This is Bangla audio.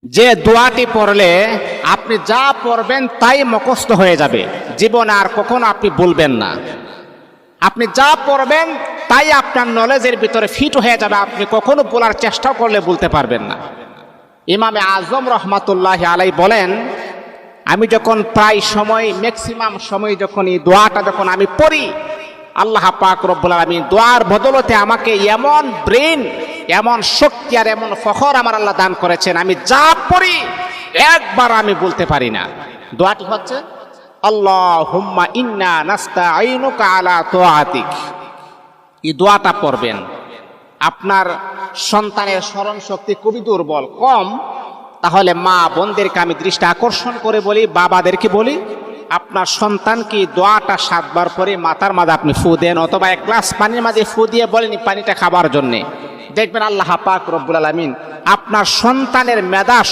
যে দোয়াটি পড়লে আপনি যা পড়বেন তাই মুখস্থ হয়ে যাবে, জীবনে আর কখনো আপনি বলবেন না। আপনি যা পড়বেন তাই আপনার নলেজের ভিতরে ফিট হয়ে যাবে, আপনি কখনো বলার চেষ্টা করলে বলতে পারবেন না। ইমামে আজম রহমাতুল্লাহি আলাইহি বলেন, আমি যখন প্রায় সময় ম্যাক্সিমাম সময় যখন এই দোয়াটা যখন আমি পড়ি, আল্লাহ পাক রব্বুল আলামিন দোয়ার বদলতে আমাকে এমন ব্রেন, এমন শক্তি আর এমন ফখর আমার আল্লাহ দান করেছেন, আমি যা পড়ি একবার আমি বলতে পারি না। দোয়াটি হচ্ছে আল্লাহুম্মা ইন্না নাস্তাঈনুকা আলা তাআতিক। এই দোয়াটা পড়বেন। আপনার সন্তানের স্মরণ শক্তি খুবই দুর্বল, কম, তাহলে মা বোনদেরকে আমি দৃষ্টি আকর্ষণ করে বলি, বাবাদেরকে বলি, আপনার সন্তানকে দোয়াটা 7 বার পরে মাথার মাঝে আপনি ফু দেন, অথবা 1 গ্লাস পানির মাঝে ফু দিয়ে বলেন পানিটা খাবার জন্যে। দেখবেন আল্লাহ পাক রব্বুল আলামিন আপনার সন্তানের মেধা